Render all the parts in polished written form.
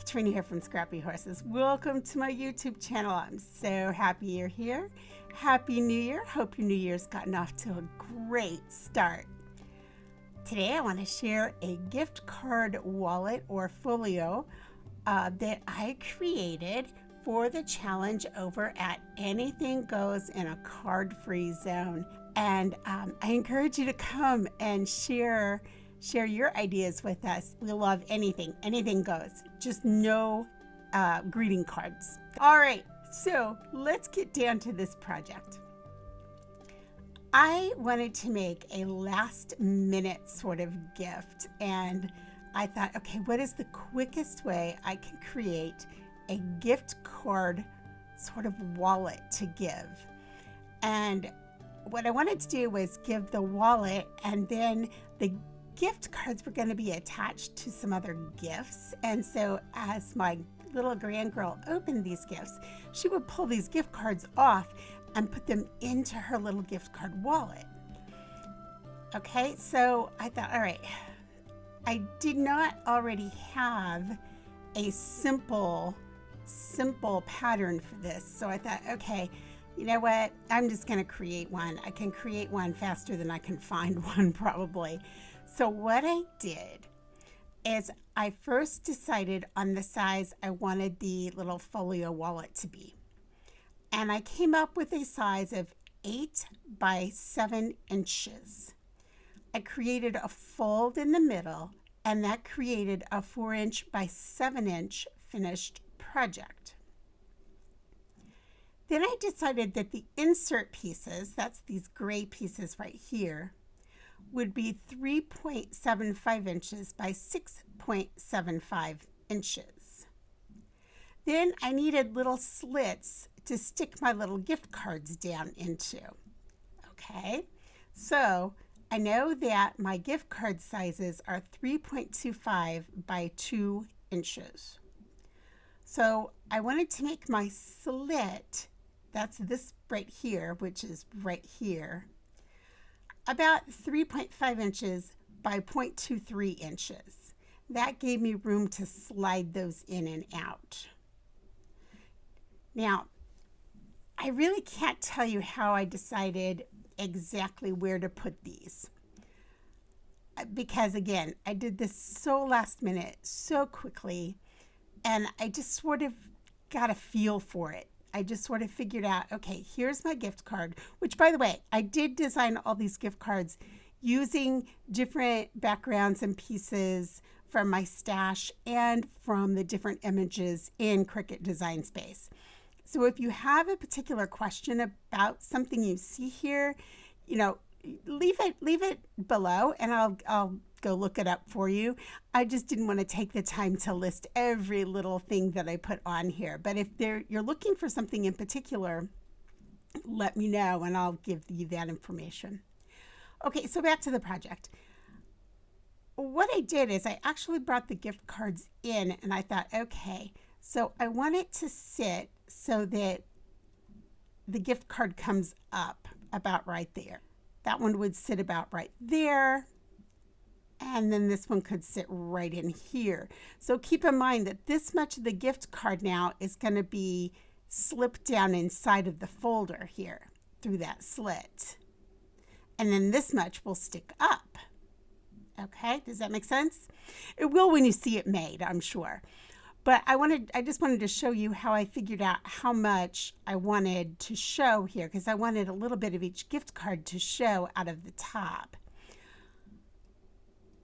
Twine here from Scrappy Horses. Welcome to my YouTube channel. I'm so happy you're here. Happy New Year. Hope your New Year's gotten off to a great start. Today I want to share a gift card wallet or folio that I created for the challenge over at Anything Goes in a Card-Free Zone. And I encourage you to come and share your ideas with us. We love anything goes, just no greeting cards. All right, so let's get down to this project. I wanted to make a last minute sort of gift, and I thought, okay, what is the quickest way I can create a gift card sort of wallet to give? And what I wanted to do was give the wallet, and then the gift cards were going to be attached to some other gifts. And so as my little grandgirl opened these gifts, she would pull these gift cards off and put them into her little gift card wallet. Okay, so I thought, all right, I did not already have a simple pattern for this. So I thought, okay, you know what? I'm just going to create one. I can create one faster than I can find one probably. So what I did is I first decided on the size I wanted the little folio wallet to be. And I came up with a size of 8 by 7 inches. I created a fold in the middle, and that created a 4-inch by 7-inch finished project. Then I decided that the insert pieces, that's these gray pieces right here, would be 3.75 inches by 6.75 inches. Then I needed little slits to stick my little gift cards down into. Okay, so I know that my gift card sizes are 3.25 by 2 inches. So I wanted to make my slit, that's this right here, which is right here, about 3.5 inches by 0.23 inches. That gave me room to slide those in and out. Now, I really can't tell you how I decided exactly where to put these. Because again, I did this so last minute, so quickly, and I just sort of got a feel for it. I just sort of figured out, okay, here's my gift card, which by the way, I did design all these gift cards using different backgrounds and pieces from my stash and from the different images in Cricut Design Space. So if you have a particular question about something you see here, you know, leave it below and I'll go look it up for you. I just didn't want to take the time to list every little thing that I put on here. But if you're looking for something in particular, let me know and I'll give you that information. Okay, so back to the project. What I did is I actually brought the gift cards in and I thought, okay, so I want it to sit so that the gift card comes up about right there. That one would sit about right there. And then this one could sit right in here. So keep in mind that this much of the gift card now is going to be slipped down inside of the folder here through that slit. And then this much will stick up. Okay, does that make sense? It will when you see it made, I'm sure. But I just wanted to show you how I figured out how much I wanted to show here, because I wanted a little bit of each gift card to show out of the top.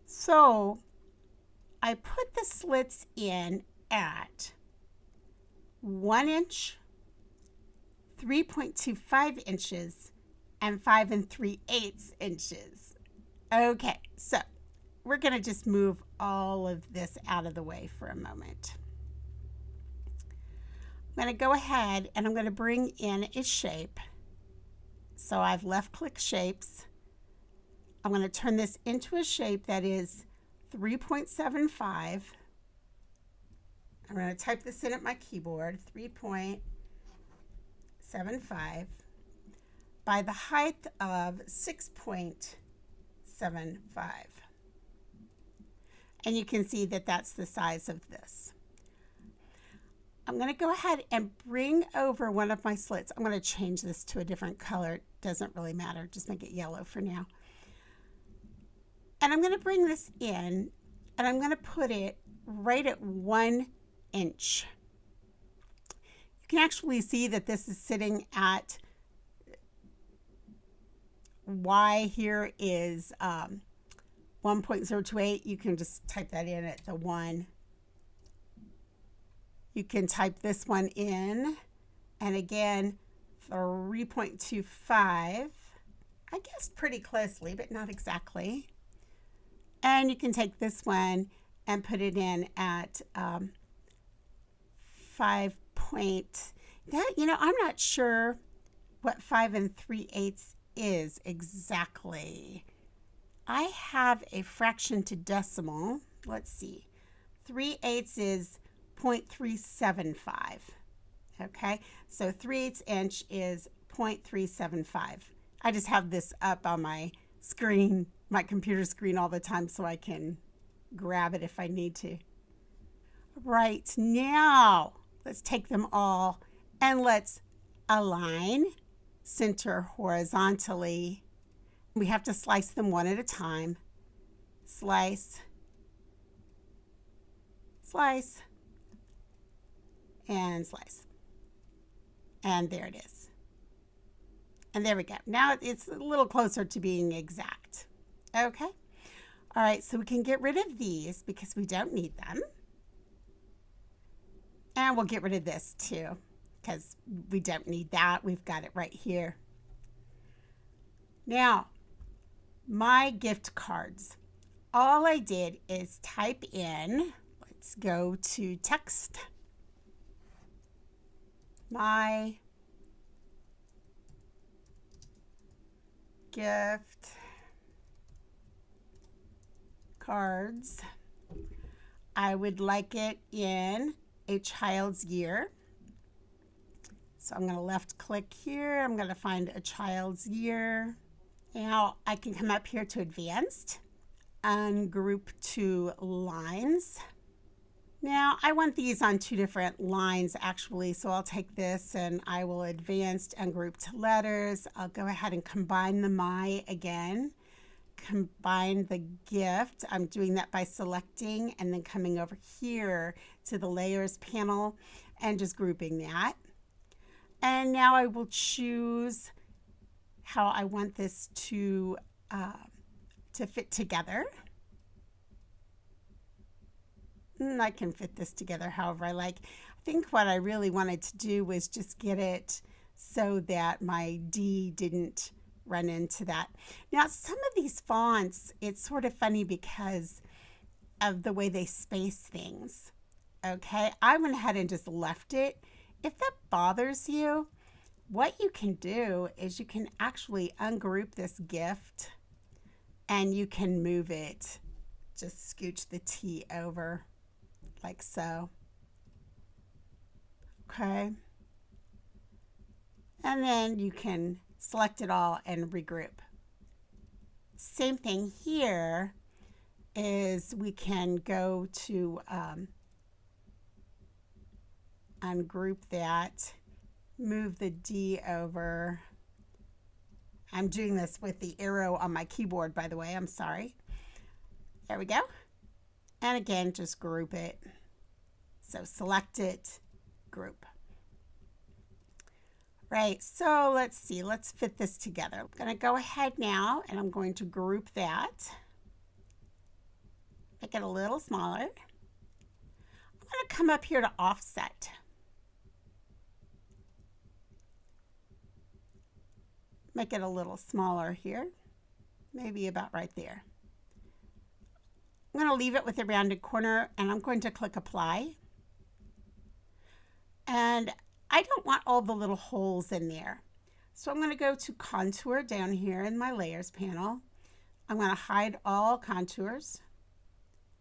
So I put the slits in at 1 inch, 3.25 inches, and 5 3/8 inches. Okay, so we're going to just move all of this out of the way for a moment. I'm going to go ahead and I'm going to bring in a shape. So I've left click shapes. I'm going to turn this into a shape that is 3.75. I'm going to type this in at my keyboard, 3.75 by the height of 6.75. And you can see that that's the size of this. I'm going to go ahead and bring over one of my slits. I'm going to change this to a different color. It doesn't really matter. Just make it yellow for now. And I'm going to bring this in, and I'm going to put it right at 1 inch. You can actually see that this is sitting at Y here is 1.028. You can just type that in at the 1. You can type this one in, and again, 3.25. I guess pretty closely, but not exactly. And you can take this one and put it in at 5 point. That, I'm not sure what 5 3/8 is exactly. I have a fraction to decimal. Let's see. 3/8 is 0.375. Okay, so 3/8 inch is 0.375. I just have this up on my screen, my computer screen all the time, so I can grab it if I need to. Right, now let's take them all and let's align, center horizontally. We have to slice them one at a time. Slice, slice, and slice. And there it is. And there we go. Now it's a little closer to being exact. Okay. All right, so we can get rid of these because we don't need them. And we'll get rid of this too because we don't need that. We've got it right here. Now, my gift cards. All I did is type in, let's go to text, my gift cards. I would like it in a child's year. So I'm going to left click here. I'm going to find a child's year. Now I can come up here to advanced and group to lines. Now I want these on 2 different lines actually, so I'll take this and I will advanced and group to letters. I'll go ahead and combine the my again. Combine the gift. I'm doing that by selecting and then coming over here to the layers panel and just grouping that. And now I will choose how I want this to fit together. And I can fit this together however I like. I think what I really wanted to do was just get it so that my D didn't run into that. Now, some of these fonts, it's sort of funny because of the way they space things. Okay, I went ahead and just left it. If that bothers you, what you can do is you can actually ungroup this gift and you can move it. Just scooch the T over like so. Okay. And then you can select it all and regroup. Same thing here is we can go to ungroup that, move the D over. I'm doing this with the arrow on my keyboard, by the way. I'm sorry. There we go. And again, just group it. So select it, group. Right, so let's see, let's fit this together. I'm going to go ahead now and I'm going to group that. Make it a little smaller. I'm going to come up here to offset. Make it a little smaller here, maybe about right there. I'm going to leave it with a rounded corner and I'm going to click apply. And I don't want all the little holes in there. So I'm going to go to contour down here in my layers panel. I'm going to hide all contours.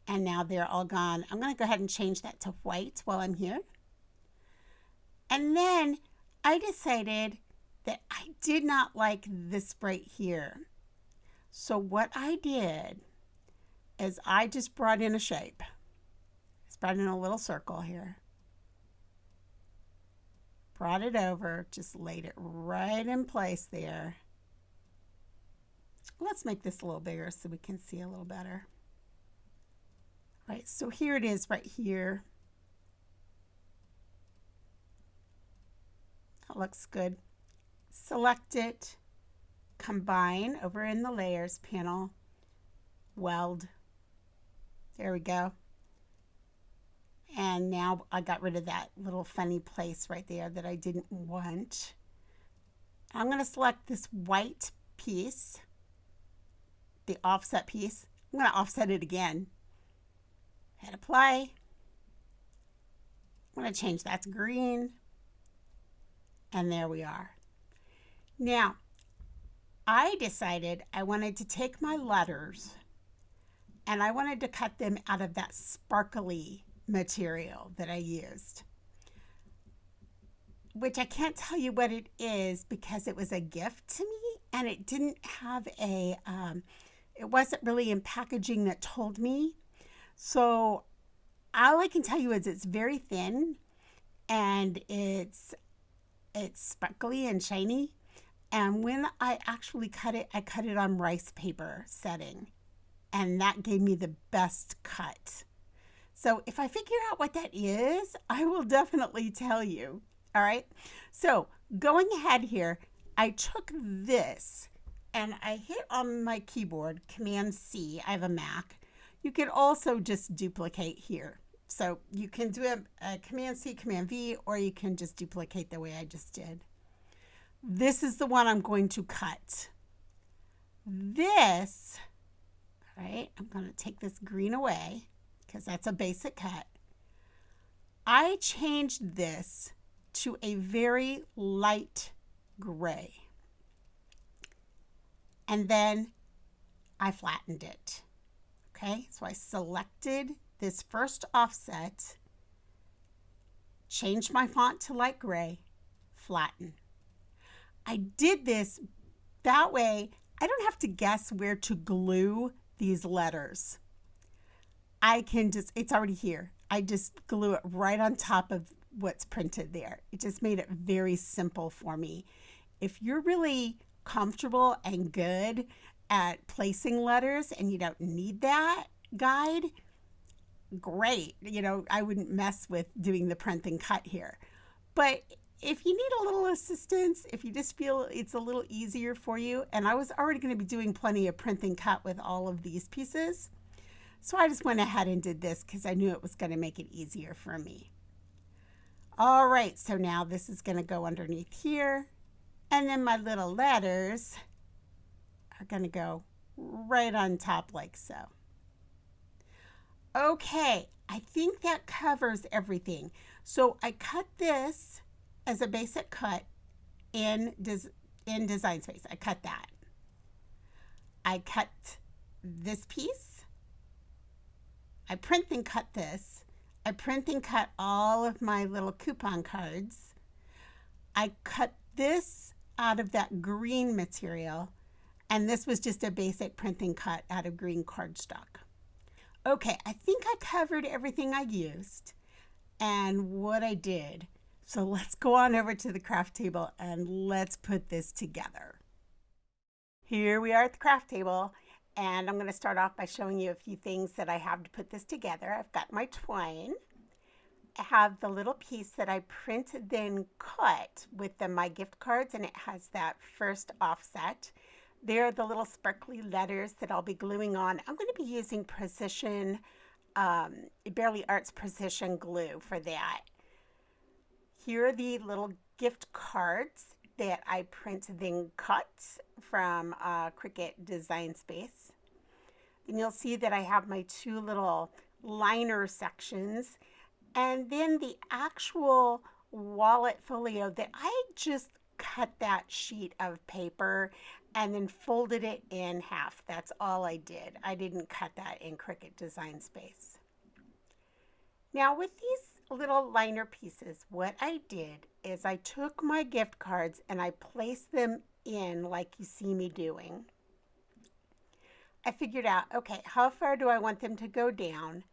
And now they're all gone. I'm going to go ahead and change that to white while I'm here. And then I decided that I did not like this right here. So what I did is I just brought in a shape. Just brought in a little circle here. brought it over, just laid it right in place there. Let's make this a little bigger so we can see a little better. Right, so here it is right here. That looks good. Select it, combine over in the layers panel, weld. There we go. And now I got rid of that little funny place right there that I didn't want. I'm going to select this white piece, the offset piece. I'm going to offset it again. Hit apply. I'm going to change that to green. And there we are. Now, I decided I wanted to take my letters and I wanted to cut them out of that sparkly material that I used, which I can't tell you what it is because it was a gift to me and it didn't have a, it wasn't really in packaging that told me. So all I can tell you is it's very thin and it's sparkly and shiny. And when I actually cut it, I cut it on rice paper setting. And that gave me the best cut. So if I figure out what that is, I will definitely tell you. All right. So going ahead here, I took this and I hit on my keyboard, Command C. I have a Mac. You could also just duplicate here. So you can do a Command C, Command V, or you can just duplicate the way I just did. This is the one I'm going to cut. This, all right, I'm going to take this green away because that's a basic cut. I changed this to a very light gray. And then I flattened it. Okay, so I selected this first offset, changed my font to light gray, flatten. I did this that way I don't have to guess where to glue these letters. I can just, it's already here. I just glue it right on top of what's printed there. It just made it very simple for me. If you're really comfortable and good at placing letters and you don't need that guide, great. You know, I wouldn't mess with doing the print and cut here. But if you need a little assistance, if you just feel it's a little easier for you, and I was already going to be doing plenty of print and cut with all of these pieces, so I just went ahead and did this because I knew it was going to make it easier for me. All right, so now this is going to go underneath here, and then my little letters are going to go right on top like so. Okay, I think that covers everything. So I cut this as a basic cut in Design Space. I cut that. I cut this piece. I print and cut this. I print and cut all of my little coupon cards. I cut this out of that green material, and this was just a basic print and cut out of green cardstock. Okay, I think I covered everything I used and what I did. So let's go on over to the craft table and let's put this together. Here we are at the craft table, and I'm going to start off by showing you a few things that I have to put this together. I've got my twine. I have the little piece that I printed then cut with my gift cards, and it has that first offset. There are the little sparkly letters that I'll be gluing on. I'm going to be using Precision, Barely Arts Precision glue for that. Here are the little gift cards that I print then cut from Cricut Design Space. And you'll see that I have my two little liner sections, and then the actual wallet folio that I just cut that sheet of paper and then folded it in half. That's all I did. I didn't cut that in Cricut Design Space. Now with these little liner pieces, what I did is I took my gift cards and I placed them in like you see me doing. I figured out, okay, how far do I want them to go down?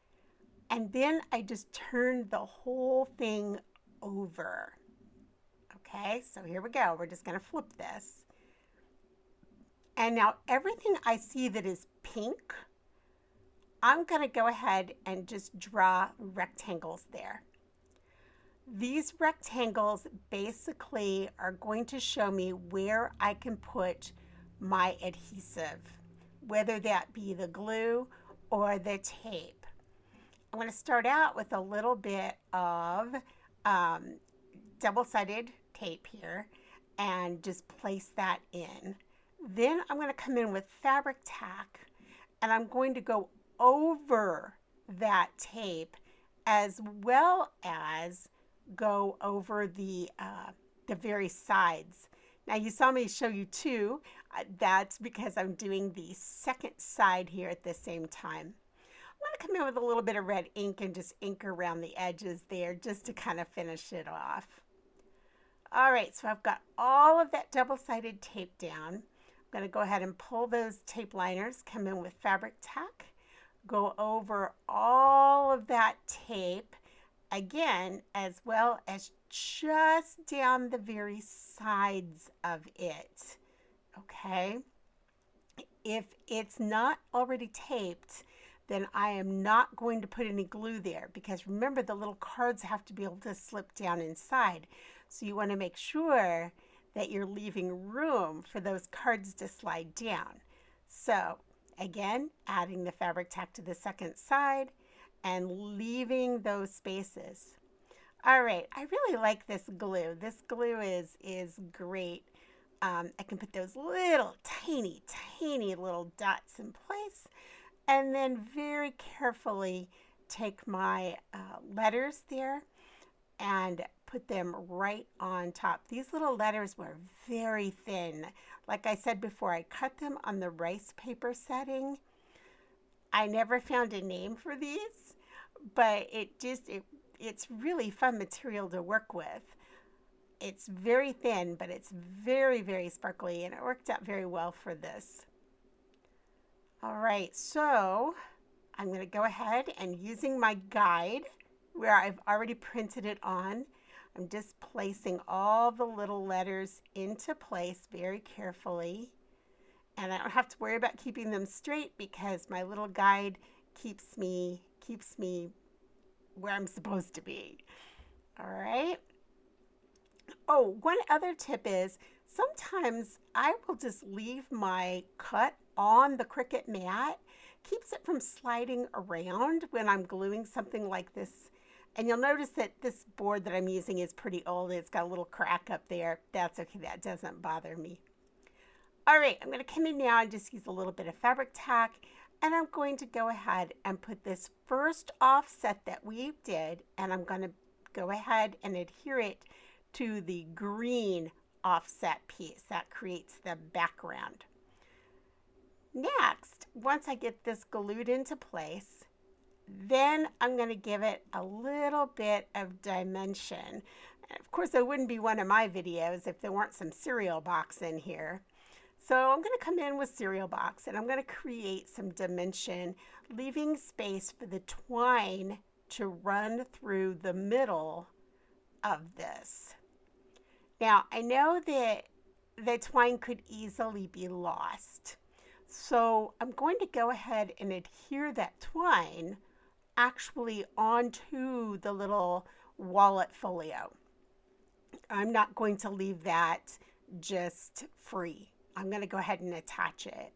And then I just turned the whole thing over. Okay, so here we go. We're just going to flip this. And now everything I see that is pink, I'm going to go ahead and just draw rectangles there. These rectangles basically are going to show me where I can put my adhesive, whether that be the glue or the tape. I'm going to start out with a little bit of double-sided tape here and just place that in. Then I'm going to come in with Fabri-Tac and I'm going to go over that tape as well as go over the very sides. Now you saw me show you two. That's because I'm doing the second side here at the same time. I'm going to come in with a little bit of red ink and just ink around the edges there just to kind of finish it off. All right, so I've got all of that double-sided tape down. I'm going to go ahead and pull those tape liners, come in with Fabri-Tac, go over all of that tape again, as well as just down the very sides of it. Okay, if it's not already taped, then I am not going to put any glue there, because remember, the little cards have to be able to slip down inside. So you want to make sure that you're leaving room for those cards to slide down. So again, adding the Fabri-Tac to the second side and leaving those spaces. All right, I really like this glue. This glue is great. I can put those little tiny little dots in place and then very carefully take my letters there and put them right on top. These little letters were very thin. Like I said before, I cut them on the rice paper setting. I never found a name for these, but it's really fun material to work with. It's very thin, but it's very sparkly, and it worked out very well for this. All right, so I'm going to go ahead and using my guide where I've already printed it on, I'm just placing all the little letters into place very carefully. And I don't have to worry about keeping them straight because my little guide keeps me where I'm supposed to be. All right. Oh, one other tip is sometimes I will just leave my cut on the Cricut mat. Keeps it from sliding around when I'm gluing something like this. And you'll notice that this board that I'm using is pretty old. It's got a little crack up there. That's okay. That doesn't bother me. All right, I'm going to come in now and just use a little bit of Fabri-Tac, and I'm going to go ahead and put this first offset that we did, and I'm going to go ahead and adhere it to the green offset piece that creates the background. Next, once I get this glued into place, then I'm going to give it a little bit of dimension. Of course, it wouldn't be one of my videos if there weren't some cereal box in here. So I'm going to come in with cereal box and I'm going to create some dimension, leaving space for the twine to run through the middle of this. Now, I know that the twine could easily be lost. So I'm going to go ahead and adhere that twine actually onto the little wallet folio. I'm not going to leave that just free. I'm going to go ahead and attach it.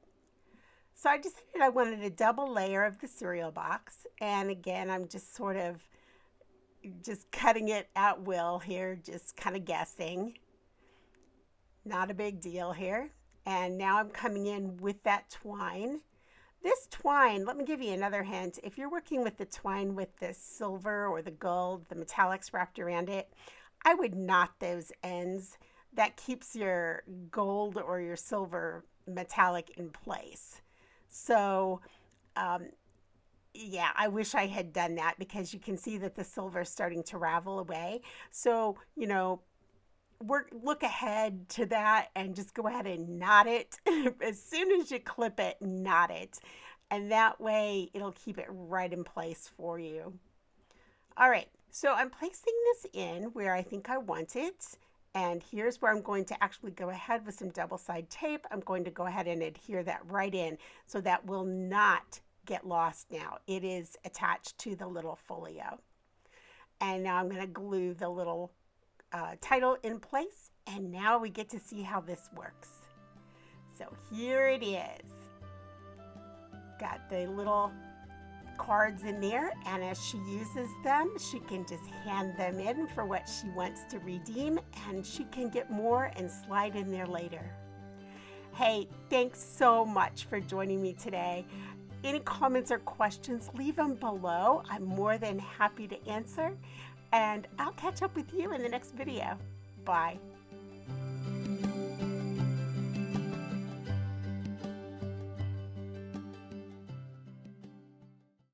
So I decided I wanted a double layer of the cereal box. And again, I'm just sort of just cutting it at will here, just kind of guessing. Not a big deal here. And now I'm coming in with that twine. This twine, let me give you another hint. If you're working with the twine with the silver or the gold, the metallics wrapped around it, I would knot those ends. That keeps your gold or your silver metallic in place. So, yeah, I wish I had done that because you can see that the silver is starting to ravel away. So, you know, look ahead to that and just go ahead and knot it. As soon as you clip it, knot it. And that way it'll keep it right in place for you. All right, so I'm placing this in where I think I want it. And here's where I'm going to actually go ahead with some double-side tape. I'm going to go ahead and adhere that right in so that will not get lost now. It is attached to the little folio. And now I'm going to glue the little title in place, and now we get to see how this works. So here it is. Got the little cards in there, and as she uses them, she can just hand them in for what she wants to redeem, and she can get more and slide in there later. Hey, thanks so much for joining me today. Any comments or questions, leave them below. I'm more than happy to answer, and I'll catch up with you in the next video. Bye.